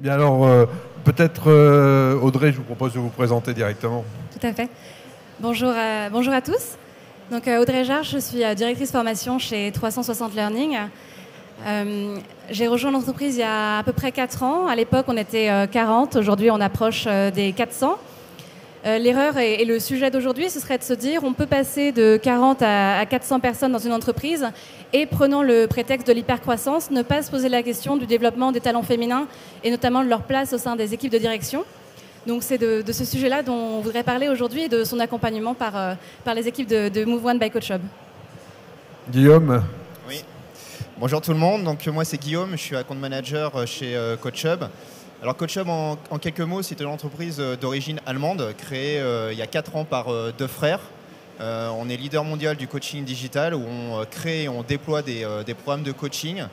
Bien alors, peut-être Audrey, je vous propose de vous présenter directement. Tout à fait. Bonjour à tous. Donc, Audrey Jarre, je suis directrice formation chez 360 Learning. J'ai rejoint l'entreprise il y a à peu près 4 ans. À l'époque, on était 40. Aujourd'hui, on approche des 400. L'erreur et le sujet d'aujourd'hui, ce serait de se dire on peut passer de 40 à 400 personnes dans une entreprise et, prenant le prétexte de l'hypercroissance, ne pas se poser la question du développement des talents féminins et notamment de leur place au sein des équipes de direction. Donc c'est de ce sujet-là dont on voudrait parler aujourd'hui et de son accompagnement par les équipes de Move One by CoachHub. Guillaume. Oui. Bonjour tout le monde, donc moi c'est Guillaume, je suis account manager chez CoachHub. Alors CoachHub en quelques mots, c'est une entreprise d'origine allemande créée il y a 4 ans par 2 frères. On est leader mondial du coaching digital où on crée et on déploie des programmes de coaching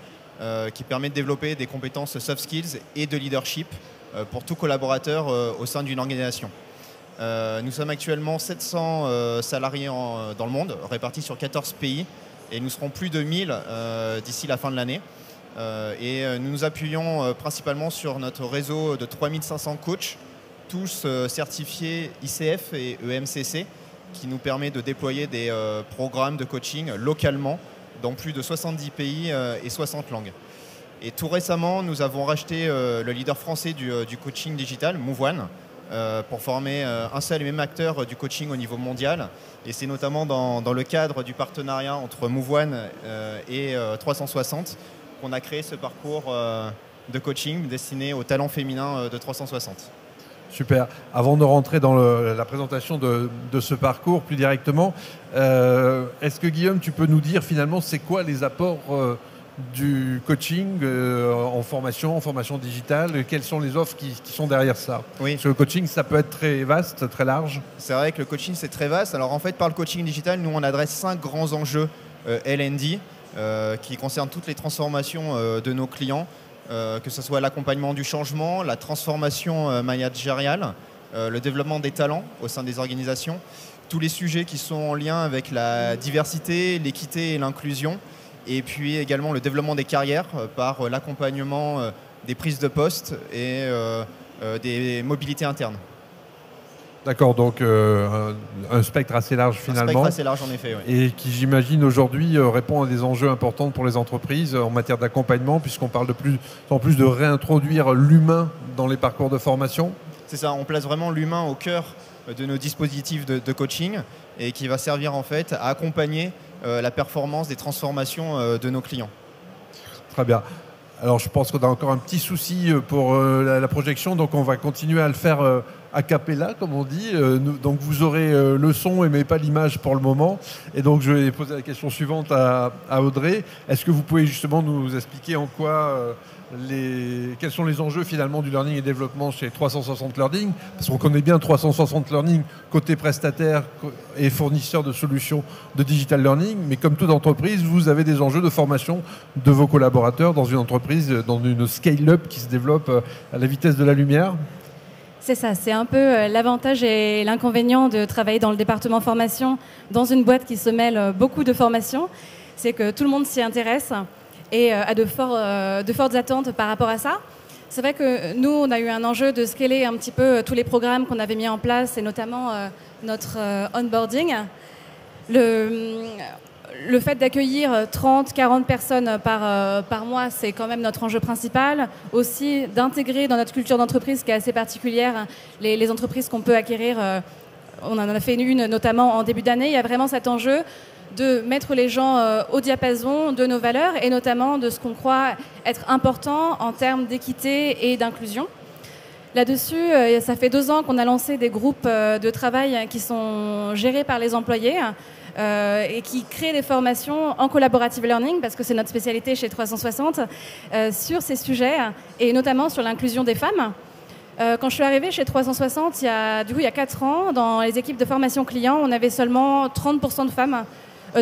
qui permettent de développer des compétences soft skills et de leadership pour tout collaborateur au sein d'une organisation. Nous sommes actuellement 700 salariés dans le monde, répartis sur 14 pays et nous serons plus de 1000 d'ici la fin de l'année. Nous nous appuyons principalement sur notre réseau de 3500 coachs, tous certifiés ICF et EMCC, qui nous permet de déployer des programmes de coaching localement dans plus de 70 pays et 60 langues. Et tout récemment, nous avons racheté le leader français du coaching digital, Move One, pour former un seul et même acteur du coaching au niveau mondial. Et c'est notamment dans le cadre du partenariat entre Move One et 360 qu'on a créé ce parcours de coaching destiné aux talents féminins de 360. Super. Avant de rentrer dans la présentation de ce parcours plus directement, est-ce que Guillaume, tu peux nous dire finalement c'est quoi les apports du coaching en formation digitale? Quelles sont les offres qui sont derrière ça? Oui. Parce que le coaching, ça peut être très vaste, très large. C'est vrai que le coaching, c'est très vaste. Alors en fait, par le coaching digital, nous, on adresse 5 grands enjeux L&D qui concernent toutes les transformations de nos clients, que ce soit l'accompagnement du changement, la transformation managériale, le développement des talents au sein des organisations, tous les sujets qui sont en lien avec la diversité, l'équité et l'inclusion, et puis également le développement des carrières par l'accompagnement des prises de poste et des mobilités internes. D'accord, donc un spectre assez large finalement. Un spectre assez large en effet, oui. Et qui j'imagine aujourd'hui répond à des enjeux importants pour les entreprises en matière d'accompagnement, puisqu'on parle de plus en plus de réintroduire l'humain dans les parcours de formation. C'est ça, on place vraiment l'humain au cœur de nos dispositifs de coaching et qui va servir en fait à accompagner la performance des transformations de nos clients. Très bien. Alors je pense qu'on a encore un petit souci pour la projection, donc on va continuer à le faire a cappella, comme on dit. Donc vous aurez le son mais pas l'image pour le moment. Et donc je vais poser la question suivante à Audrey. Est-ce que vous pouvez justement nous expliquer en quoi quels sont les enjeux finalement du learning et développement chez 360 Learning? Parce qu'on connaît bien 360 Learning côté prestataire et fournisseur de solutions de digital learning, mais comme toute entreprise, vous avez des enjeux de formation de vos collaborateurs dans une entreprise, dans une scale-up qui se développe à la vitesse de la lumière. C'est ça, c'est un peu l'avantage et l'inconvénient de travailler dans le département formation dans une boîte qui se mêle beaucoup de formations. C'est que tout le monde s'y intéresse et a de fortes attentes par rapport à ça. C'est vrai que nous, on a eu un enjeu de scaler un petit peu tous les programmes qu'on avait mis en place et notamment notre onboarding. Le fait d'accueillir 30, 40 personnes par mois, c'est quand même notre enjeu principal. Aussi, d'intégrer dans notre culture d'entreprise qui est assez particulière les entreprises qu'on peut acquérir. On en a fait une notamment en début d'année. Il y a vraiment cet enjeu de mettre les gens au diapason de nos valeurs et notamment de ce qu'on croit être important en termes d'équité et d'inclusion. Là-dessus, ça fait 2 ans qu'on a lancé des groupes de travail qui sont gérés par les employés et qui créent des formations en collaborative learning, parce que c'est notre spécialité chez 360, sur ces sujets et notamment sur l'inclusion des femmes. Quand je suis arrivée chez 360, il y a 4 ans, dans les équipes de formation client, on avait seulement 30% de femmes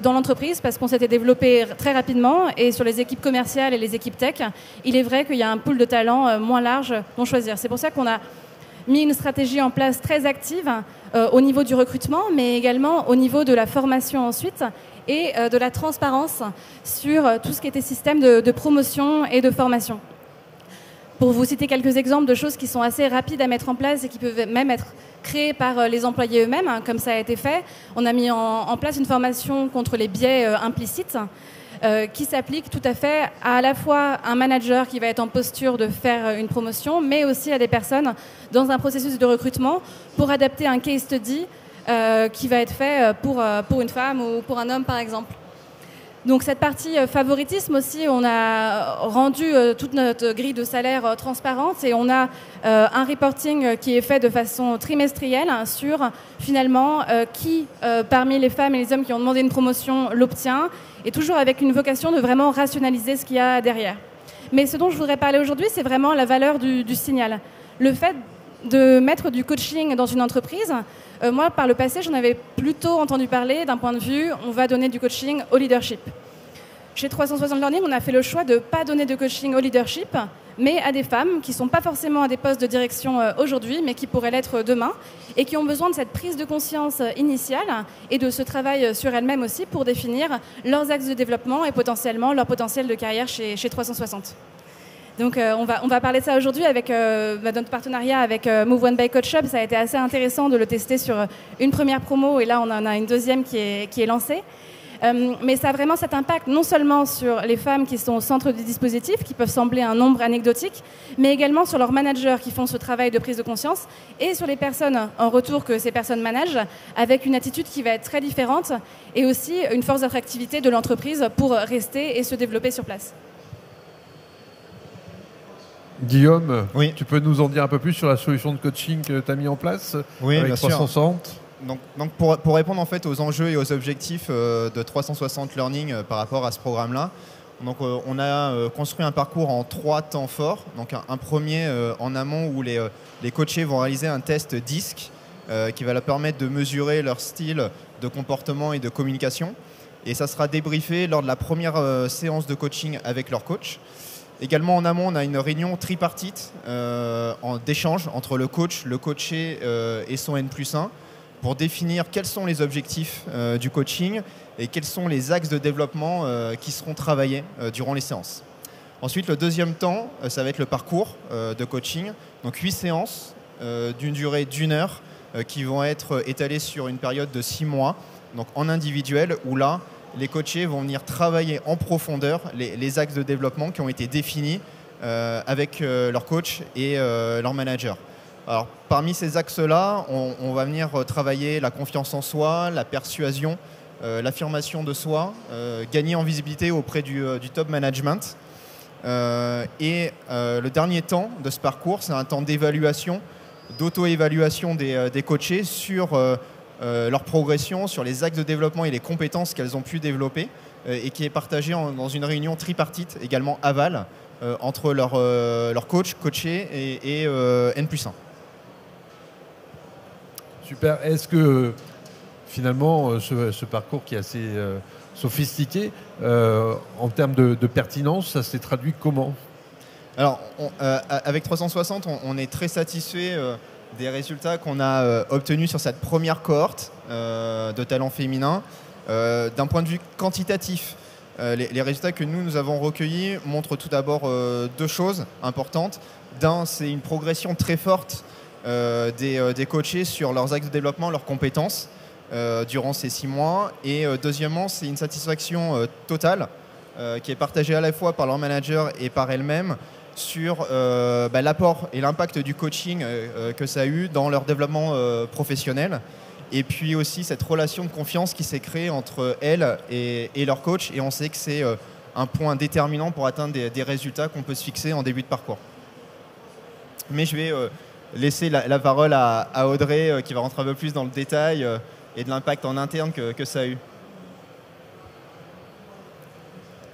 dans l'entreprise parce qu'on s'était développé très rapidement, et sur les équipes commerciales et les équipes tech, il est vrai qu'il y a un pool de talents moins large dont choisir. C'est pour ça qu'on a mis une stratégie en place très active au niveau du recrutement, mais également au niveau de la formation ensuite et de la transparence sur tout ce qui était système de promotion et de formation. Pour vous citer quelques exemples de choses qui sont assez rapides à mettre en place et qui peuvent même être créées par les employés eux-mêmes, hein, comme ça a été fait, on a mis en place une formation contre les biais implicites qui s'applique tout à fait à la fois un manager qui va être en posture de faire une promotion, mais aussi à des personnes dans un processus de recrutement pour adapter un case study qui va être fait pour une femme ou pour un homme, par exemple. Donc cette partie favoritisme aussi, on a rendu toute notre grille de salaire transparente et on a un reporting qui est fait de façon trimestrielle sur finalement qui parmi les femmes et les hommes qui ont demandé une promotion l'obtient, et toujours avec une vocation de vraiment rationaliser ce qu'il y a derrière. Mais ce dont je voudrais parler aujourd'hui, c'est vraiment la valeur du signal. Le fait de mettre du coaching dans une entreprise, moi, par le passé, j'en avais plutôt entendu parler d'un point de vue, on va donner du coaching au leadership. Chez 360 Learning, on a fait le choix de ne pas donner de coaching au leadership, mais à des femmes qui ne sont pas forcément à des postes de direction aujourd'hui, mais qui pourraient l'être demain, et qui ont besoin de cette prise de conscience initiale et de ce travail sur elles-mêmes aussi pour définir leurs axes de développement et potentiellement leur potentiel de carrière chez 360. Donc on va parler de ça aujourd'hui avec notre partenariat avec Move One by Coach Hub. Ça a été assez intéressant de le tester sur une première promo et là on en a une deuxième qui est lancée. Mais ça a vraiment cet impact non seulement sur les femmes qui sont au centre du dispositif, qui peuvent sembler un nombre anecdotique, mais également sur leurs managers qui font ce travail de prise de conscience et sur les personnes en retour que ces personnes managent avec une attitude qui va être très différente et aussi une force d'attractivité de l'entreprise pour rester et se développer sur place. Guillaume, oui. Tu peux nous en dire un peu plus sur la solution de coaching que tu as mis en place avec 360 ? Donc pour répondre en fait aux enjeux et aux objectifs de 360 Learning par rapport à ce programme-là, donc, on a construit un parcours en 3 temps forts. Donc un premier en amont où les coachés vont réaliser un test DISC qui va leur permettre de mesurer leur style de comportement et de communication. Et ça sera débriefé lors de la première séance de coaching avec leur coach. Également en amont, on a une réunion tripartite d'échange entre le coach, le coaché et son N+1 pour définir quels sont les objectifs du coaching et quels sont les axes de développement qui seront travaillés durant les séances. Ensuite, le deuxième temps, ça va être le parcours de coaching. Donc 8 séances d'une durée d'1 heure qui vont être étalées sur une période de 6 mois, donc en individuel, où là, les coachés vont venir travailler en profondeur les axes de développement qui ont été définis avec leur coach et leur manager. Alors, parmi ces axes-là, on va venir travailler la confiance en soi, la persuasion, l'affirmation de soi, gagner en visibilité auprès du top management. Et le dernier temps de ce parcours, c'est un temps d'évaluation, d'auto-évaluation des coachés sur leur progression, sur les axes de développement et les compétences qu'elles ont pu développer et qui est partagé dans une réunion tripartite, également aval, entre leur coach, coaché et N+1. Super. Est-ce que finalement ce parcours qui est assez sophistiqué, en termes de pertinence, ça s'est traduit comment ? Alors, avec 360, on est très satisfait des résultats qu'on a obtenus sur cette première cohorte de talents féminins. D'un point de vue quantitatif, les résultats que nous avons recueillis montrent tout d'abord 2 choses importantes. D'un, c'est une progression très forte des coachés sur leurs axes de développement, leurs compétences durant ces 6 mois. Et deuxièmement, c'est une satisfaction totale qui est partagée à la fois par leur manager et par elles-mêmes sur l'apport et l'impact du coaching que ça a eu dans leur développement professionnel. Et puis aussi cette relation de confiance qui s'est créée entre elles et leur coach. Et on sait que c'est un point déterminant pour atteindre des résultats qu'on peut se fixer en début de parcours. Mais je vais laisser la parole à Audrey qui va rentrer un peu plus dans le détail et de l'impact en interne que ça a eu.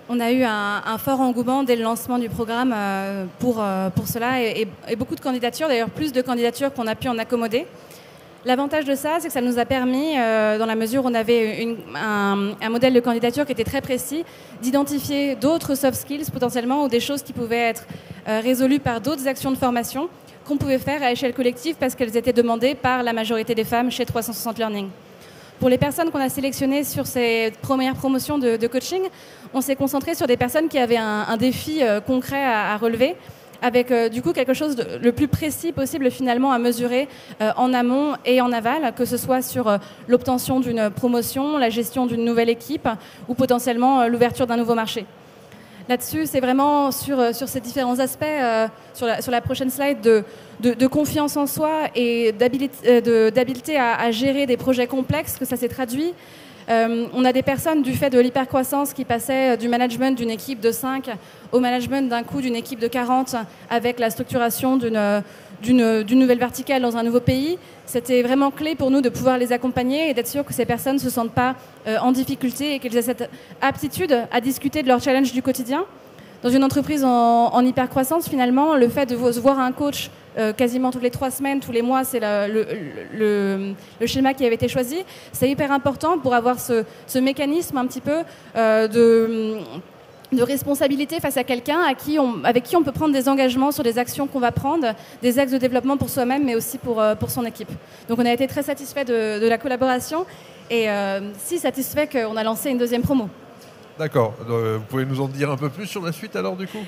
On a eu un fort engouement dès le lancement du programme pour cela et beaucoup de candidatures, d'ailleurs plus de candidatures qu'on a pu en accommoder. L'avantage de ça, c'est que ça nous a permis, dans la mesure où on avait un modèle de candidature qui était très précis, d'identifier d'autres soft skills potentiellement ou des choses qui pouvaient être résolues par d'autres actions de formation qu'on pouvait faire à échelle collective parce qu'elles étaient demandées par la majorité des femmes chez 360 Learning. Pour les personnes qu'on a sélectionnées sur ces premières promotions de coaching, on s'est concentré sur des personnes qui avaient un défi concret à relever, avec du coup quelque chose de le plus précis possible finalement à mesurer en amont et en aval, que ce soit sur l'obtention d'une promotion, la gestion d'une nouvelle équipe ou potentiellement l'ouverture d'un nouveau marché. Là-dessus, c'est vraiment sur ces différents aspects, sur la prochaine slide, de confiance en soi et d'habileté à gérer des projets complexes, que ça s'est traduit. On a des personnes, du fait de l'hypercroissance, qui passaient du management d'une équipe de 5 au management d'un coup d'une équipe de 40 avec la structuration d'une nouvelle verticale dans un nouveau pays. C'était vraiment clé pour nous de pouvoir les accompagner et d'être sûr que ces personnes ne se sentent pas en difficulté et qu'elles aient cette aptitude à discuter de leurs challenges du quotidien. Dans une entreprise en hypercroissance, finalement, le fait de voir un coach quasiment toutes les 3 semaines, tous les mois, c'est le schéma qui avait été choisi. C'est hyper important pour avoir ce mécanisme un petit peu de responsabilité face à quelqu'un avec qui on peut prendre des engagements sur des actions qu'on va prendre, des axes de développement pour soi-même, mais aussi pour son équipe. Donc on a été très satisfait de la collaboration et si satisfait qu'on a lancé une deuxième promo. D'accord. Vous pouvez nous en dire un peu plus sur la suite alors du coup ?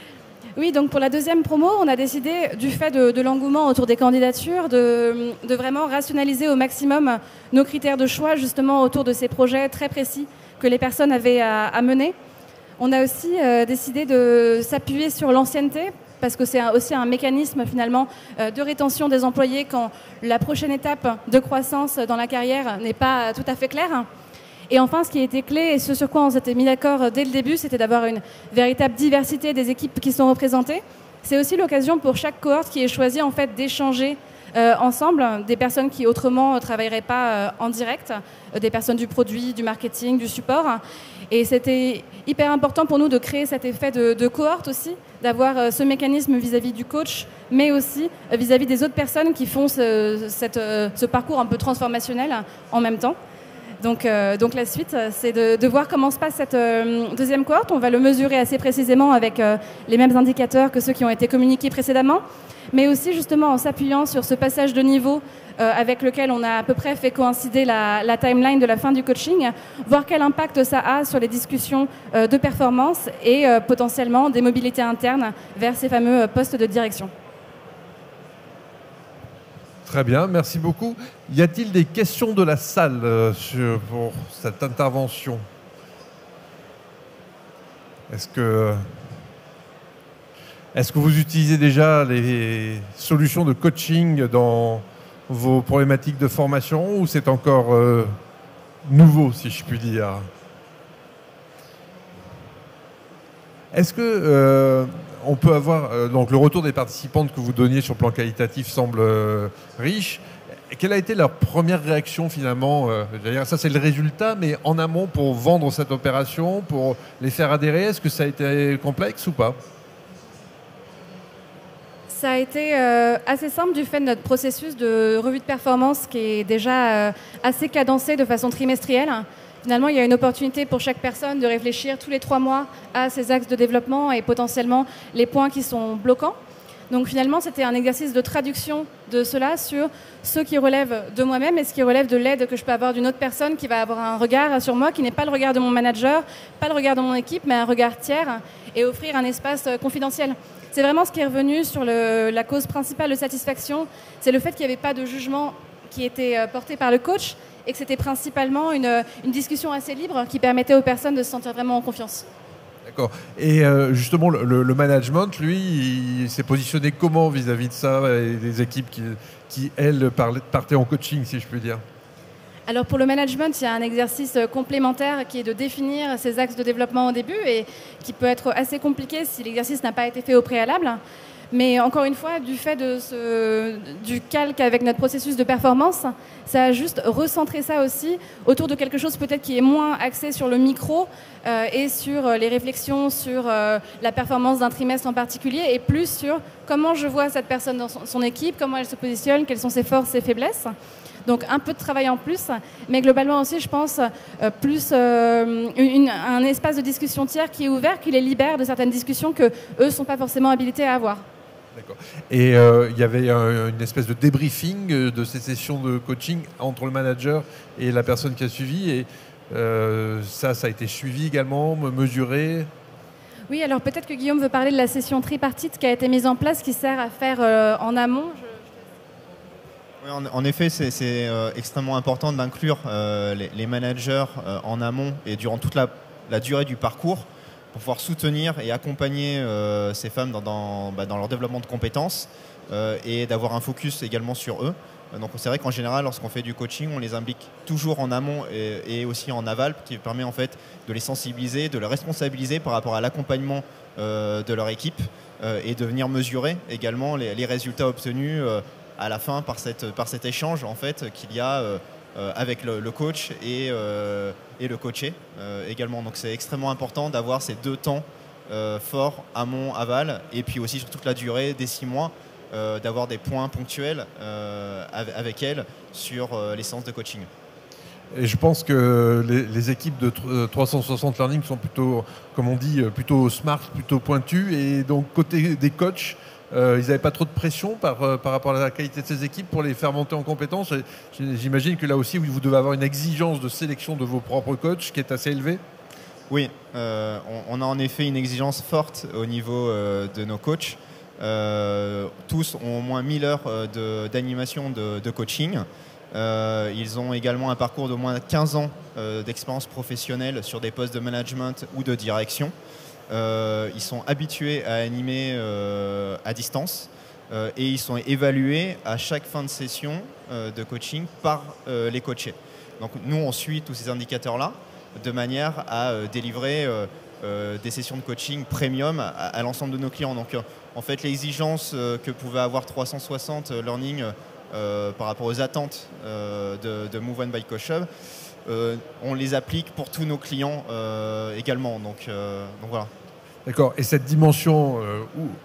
Oui, donc pour la deuxième promo, on a décidé, du fait de l'engouement autour des candidatures, de vraiment rationaliser au maximum nos critères de choix, justement autour de ces projets très précis que les personnes avaient à mener. On a aussi décidé de s'appuyer sur l'ancienneté, parce que c'est aussi un mécanisme finalement de rétention des employés quand la prochaine étape de croissance dans la carrière n'est pas tout à fait claire. Et enfin, ce qui était clé, et ce sur quoi on s'était mis d'accord dès le début, c'était d'avoir une véritable diversité des équipes qui sont représentées. C'est aussi l'occasion pour chaque cohorte qui est choisie en fait, d'échanger ensemble, des personnes qui autrement ne travailleraient pas en direct, des personnes du produit, du marketing, du support. Et c'était hyper important pour nous de créer cet effet de cohorte aussi, d'avoir ce mécanisme vis-à-vis du coach, mais aussi vis-à-vis des autres personnes qui font ce parcours un peu transformationnel en même temps. Donc la suite, c'est de voir comment se passe cette deuxième cohorte. On va le mesurer assez précisément avec les mêmes indicateurs que ceux qui ont été communiqués précédemment, mais aussi justement en s'appuyant sur ce passage de niveau avec lequel on a à peu près fait coïncider la timeline de la fin du coaching, voir quel impact ça a sur les discussions de performance et potentiellement des mobilités internes vers ces fameux postes de direction. Très bien, merci beaucoup. Y a-t-il des questions de la salle pour cette intervention ? Est-ce que vous utilisez déjà les solutions de coaching dans vos problématiques de formation ou c'est encore nouveau, si je puis dire ? Est-ce que on peut avoir donc le retour des participantes que vous donniez sur le plan qualitatif semble riche. Quelle a été leur première réaction finalement ça c'est le résultat, mais en amont pour vendre cette opération, pour les faire adhérer, est-ce que ça a été complexe ou pas ? Ça a été assez simple du fait de notre processus de revue de performance qui est déjà assez cadencé de façon trimestrielle. Finalement, il y a une opportunité pour chaque personne de réfléchir tous les 3 mois à ses axes de développement et potentiellement les points qui sont bloquants. Donc finalement, c'était un exercice de traduction de cela sur ce qui relève de moi-même et ce qui relève de l'aide que je peux avoir d'une autre personne qui va avoir un regard sur moi qui n'est pas le regard de mon manager, pas le regard de mon équipe, mais un regard tiers et offrir un espace confidentiel. C'est vraiment ce qui est revenu sur la cause principale de satisfaction, c'est le fait qu'il n'y avait pas de jugement qui était porté par le coach et que c'était principalement une discussion assez libre qui permettait aux personnes de se sentir vraiment en confiance. D'accord. Et justement, le management, lui, il s'est positionné comment vis-à-vis de ça et des équipes qui elles, partaient en coaching, si je puis dire ? Alors pour le management, il y a un exercice complémentaire qui est de définir ses axes de développement au début et qui peut être assez compliqué si l'exercice n'a pas été fait au préalable. Mais encore une fois, du fait du calque avec notre processus de performance, ça a juste recentré ça aussi autour de quelque chose peut-être qui est moins axé sur le micro et sur les réflexions sur la performance d'un trimestre en particulier et plus sur comment je vois cette personne dans son équipe, comment elle se positionne, quelles sont ses forces, ses faiblesses. Donc un peu de travail en plus, mais globalement aussi, je pense, plus un espace de discussion tiers qui est ouvert, qui les libère de certaines discussions qu'eux ne sont pas forcément habilités à avoir. D'accord. Et il y avait une espèce de débriefing de ces sessions de coaching entre le manager et la personne qui a suivi. Et ça a été suivi également, mesuré ? Oui, alors peut-être que Guillaume veut parler de la session tripartite qui a été mise en place, qui sert à faire en amont. Oui, en effet, c'est extrêmement important d'inclure les managers en amont et durant toute la durée du parcours pour pouvoir soutenir et accompagner ces femmes dans leur développement de compétences et d'avoir un focus également sur eux. Donc c'est vrai qu'en général, lorsqu'on fait du coaching, on les implique toujours en amont et aussi en aval, qui permet en fait de les sensibiliser, de les responsabiliser par rapport à l'accompagnement de leur équipe et de venir mesurer également les résultats obtenus à la fin par cet échange en fait qu'il y a avec le coach et le coaché également. Donc c'est extrêmement important d'avoir ces deux temps forts, amont, aval, et puis aussi sur toute la durée des 6 mois, d'avoir des points ponctuels avec elle sur les séances de coaching. Et je pense que les équipes de 360 Learning sont plutôt, comme on dit, plutôt smart, plutôt pointues. Et donc, côté des coachs, ils n'avaient pas trop de pression par rapport à la qualité de ces équipes pour les faire monter en compétences. J'imagine que là aussi, vous devez avoir une exigence de sélection de vos propres coachs qui est assez élevée. Oui, on a en effet une exigence forte au niveau de nos coachs. Tous ont au moins 1000 heures d'animation de coaching. Ils ont également un parcours d'au moins 15 ans d'expérience professionnelle sur des postes de management ou de direction. Ils sont habitués à animer à distance et ils sont évalués à chaque fin de session de coaching par les coachés. Donc nous, on suit tous ces indicateurs-là de manière à délivrer des sessions de coaching premium à l'ensemble de nos clients. Donc en fait, l'exigence que pouvait avoir 360 Learning par rapport aux attentes de Move On by Coach Hub, on les applique pour tous nos clients également. Donc voilà. D'accord. Et cette dimension,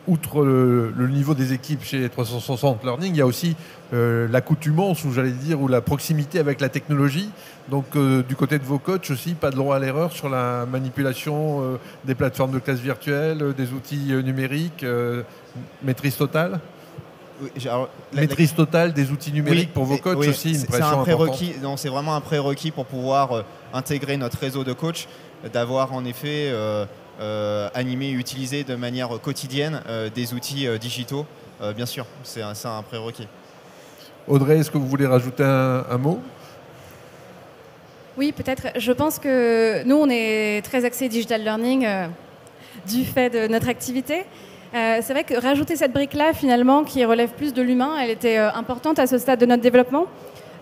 outre le niveau des équipes chez 360 Learning, il y a aussi l'accoutumance, ou j'allais dire, ou la proximité avec la technologie. Donc du côté de vos coachs aussi, pas de droit à l'erreur sur la manipulation des plateformes de classe virtuelles, des outils numériques, maîtrise totale. Oui, maîtrise totale des outils numériques pour vos coachs aussi, une pression importante. Non, c'est vraiment un prérequis pour pouvoir intégrer notre réseau de coachs, d'avoir en effet animé et utilisé de manière quotidienne des outils digitaux. Bien sûr, c'est un prérequis. Audrey, est-ce que vous voulez rajouter un mot ? Oui, peut-être. Je pense que nous, on est très axé digital learning du fait de notre activité. C'est vrai que rajouter cette brique-là, finalement, qui relève plus de l'humain, elle était importante à ce stade de notre développement.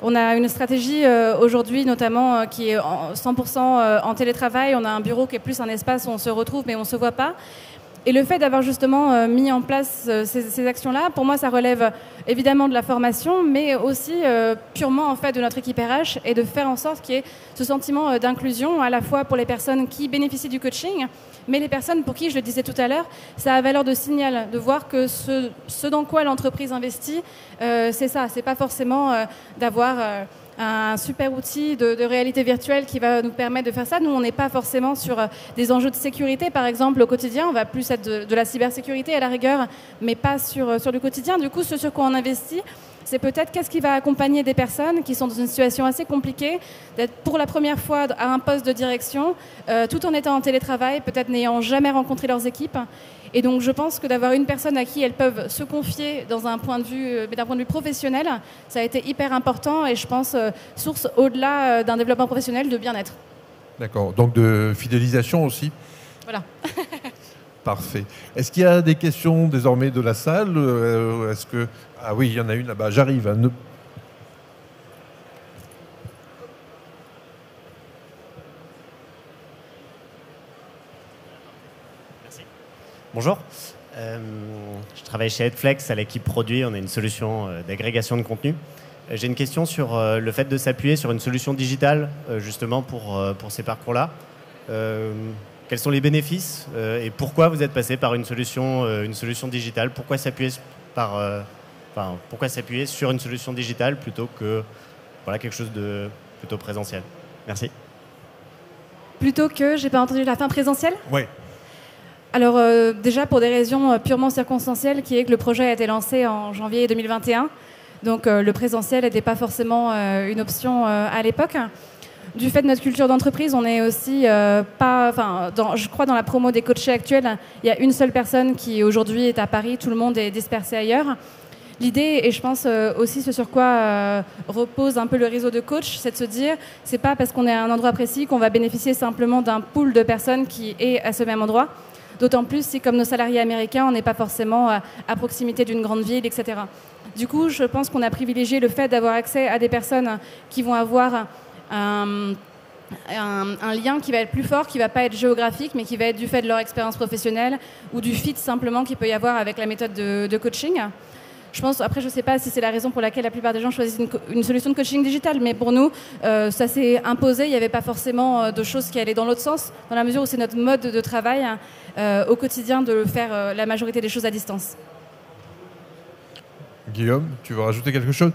On a une stratégie aujourd'hui, notamment, qui est 100% en télétravail. On a un bureau qui est plus un espace où on se retrouve, mais on ne se voit pas. Et le fait d'avoir justement mis en place ces actions-là, pour moi, ça relève évidemment de la formation, mais aussi purement en fait de notre équipe RH et de faire en sorte qu'il y ait ce sentiment d'inclusion à la fois pour les personnes qui bénéficient du coaching, mais les personnes pour qui, je le disais tout à l'heure, ça a valeur de signal, de voir que ce dans quoi l'entreprise investit, c'est ça. C'est pas forcément d'avoir un super outil de réalité virtuelle qui va nous permettre de faire ça. Nous, on n'est pas forcément sur des enjeux de sécurité, par exemple, au quotidien. On va plus être de la cybersécurité à la rigueur, mais pas sur le quotidien. Du coup, ce sur quoi on investit, c'est peut-être qu'est-ce qui va accompagner des personnes qui sont dans une situation assez compliquée, d'être pour la première fois à un poste de direction, tout en étant en télétravail, peut-être n'ayant jamais rencontré leurs équipes. Et donc, je pense que d'avoir une personne à qui elles peuvent se confier d'un point de vue professionnel, ça a été hyper important et je pense source au-delà d'un développement professionnel de bien-être. D'accord. Donc de fidélisation aussi. Voilà. Parfait. Est-ce qu'il y a des questions désormais de la salle ? Est-ce que... Ah oui, il y en a une là-bas. J'arrive. Merci. Bonjour. Je travaille chez Headflex à l'équipe produit. On est une solution d'agrégation de contenu. J'ai une question sur le fait de s'appuyer sur une solution digitale justement pour ces parcours-là. Quels sont les bénéfices et pourquoi vous êtes passé par une solution digitale ? Pourquoi s'appuyer sur une solution digitale plutôt que quelque chose de plutôt présentiel ? Merci. Plutôt que, j'ai pas entendu la fin, présentielle ? Oui. Alors déjà pour des raisons purement circonstancielles, qui est que le projet a été lancé en janvier 2021. Donc le présentiel n'était pas forcément une option à l'époque. du fait de notre culture d'entreprise, on est aussi je crois dans la promo des coachés actuels, il y a une seule personne qui aujourd'hui est à Paris, tout le monde est dispersé ailleurs. L'idée, et je pense aussi ce sur quoi repose un peu le réseau de coachs, c'est de se dire, c'est pas parce qu'on est à un endroit précis qu'on va bénéficier simplement d'un pool de personnes qui est à ce même endroit. D'autant plus si, comme nos salariés américains, on n'est pas forcément à proximité d'une grande ville, etc. Du coup, je pense qu'on a privilégié le fait d'avoir accès à des personnes qui vont avoir un lien qui va être plus fort, qui ne va pas être géographique, mais qui va être du fait de leur expérience professionnelle ou du fit simplement qu'il peut y avoir avec la méthode de coaching. Je pense, après, je ne sais pas si c'est la raison pour laquelle la plupart des gens choisissent une solution de coaching digital, mais pour nous, ça s'est imposé. Il n'y avait pas forcément de choses qui allaient dans l'autre sens, dans la mesure où c'est notre mode de travail au quotidien de faire la majorité des choses à distance. Guillaume, tu veux rajouter quelque chose ?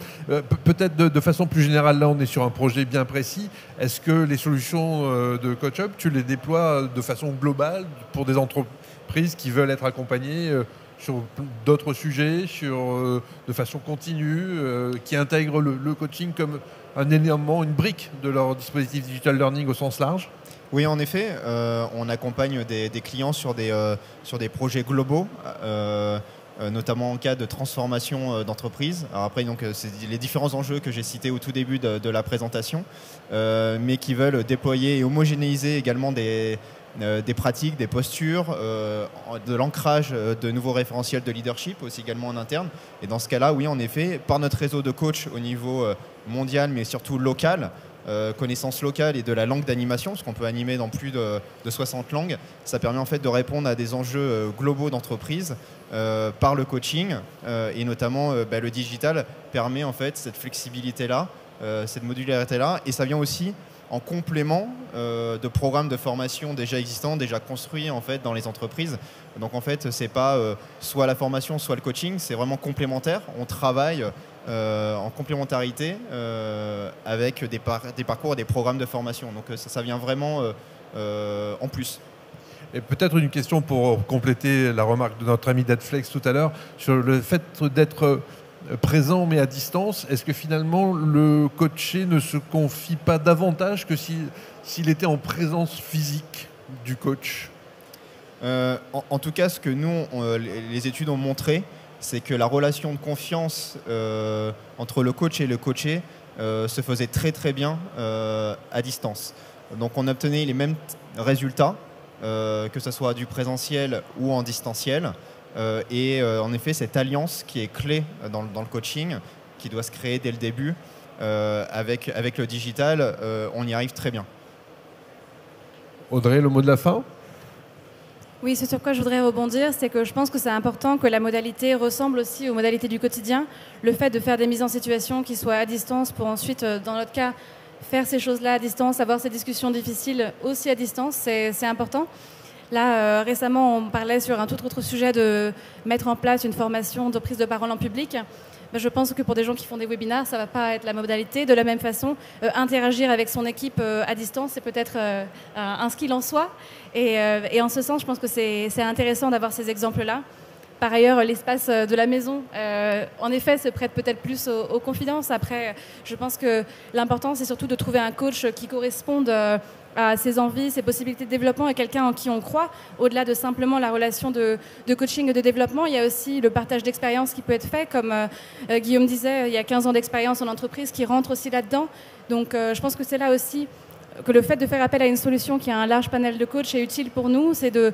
Peut-être de façon plus générale, là on est sur un projet bien précis. Est-ce que les solutions de CoachUp, tu les déploies de façon globale pour des entreprises qui veulent être accompagnées sur d'autres sujets, de façon continue, qui intègrent le coaching comme un élément, une brique de leur dispositif digital learning au sens large ? Oui, en effet, on accompagne des clients sur des projets globaux, notamment en cas de transformation d'entreprise. Alors après, donc, c'est les différents enjeux que j'ai cités au tout début de la présentation, mais qui veulent déployer et homogénéiser également des pratiques, des postures, de l'ancrage de nouveaux référentiels de leadership aussi également en interne. Et dans ce cas-là, oui, en effet, par notre réseau de coachs au niveau mondial, mais surtout local, connaissance locale et de la langue d'animation, parce qu'on peut animer dans plus de 60 langues, ça permet en fait de répondre à des enjeux globaux d'entreprise par le coaching, et notamment le digital permet en fait cette flexibilité-là, cette modularité-là, et ça vient aussi en complément de programmes de formation déjà existants, déjà construits en fait dans les entreprises. Donc en fait, c'est pas soit la formation, soit le coaching, c'est vraiment complémentaire. On travaille en complémentarité avec des parcours et des programmes de formation. Donc ça vient vraiment en plus. Et peut-être une question pour compléter la remarque de notre ami Netflix tout à l'heure sur le fait d'être présent mais à distance. Est-ce que finalement le coaché ne se confie pas davantage que s'il était en présence physique du coach ? En tout cas, ce que nous, les études ont montré, c'est que la relation de confiance entre le coach et le coaché se faisait très très bien à distance. Donc on obtenait les mêmes résultats, que ce soit du présentiel ou en distanciel. Et en effet, cette alliance qui est clé dans le coaching, qui doit se créer dès le début, avec le digital, on y arrive très bien. Audrey, le mot de la fin ? Oui, ce sur quoi je voudrais rebondir, c'est que je pense que c'est important que la modalité ressemble aussi aux modalités du quotidien. Le fait de faire des mises en situation qui soient à distance pour ensuite, dans notre cas, faire ces choses-là à distance, avoir ces discussions difficiles aussi à distance, c'est important. Là, récemment, on parlait sur un tout autre sujet de mettre en place une formation de prise de parole en public. Je pense que pour des gens qui font des webinaires, ça ne va pas être la modalité. De la même façon, interagir avec son équipe à distance, c'est peut-être un skill en soi. Et en ce sens, je pense que c'est intéressant d'avoir ces exemples-là. Par ailleurs, l'espace de la maison, en effet, se prête peut-être plus aux confidences. Après, je pense que l'important, c'est surtout de trouver un coach qui corresponde à ses envies, ses possibilités de développement et quelqu'un en qui on croit. Au-delà de simplement la relation de coaching et de développement, il y a aussi le partage d'expérience qui peut être fait. Comme Guillaume disait, il y a 15 ans d'expérience en entreprise qui rentre aussi là-dedans. Donc, je pense que c'est là aussi que le fait de faire appel à une solution qui a un large panel de coachs est utile pour nous. C'est de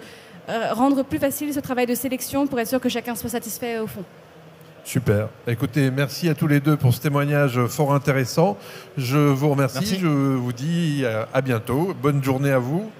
rendre plus facile ce travail de sélection pour être sûr que chacun soit satisfait au fond. Super. Écoutez, merci à tous les deux pour ce témoignage fort intéressant. Je vous remercie. Merci. Je vous dis à bientôt. Bonne journée à vous.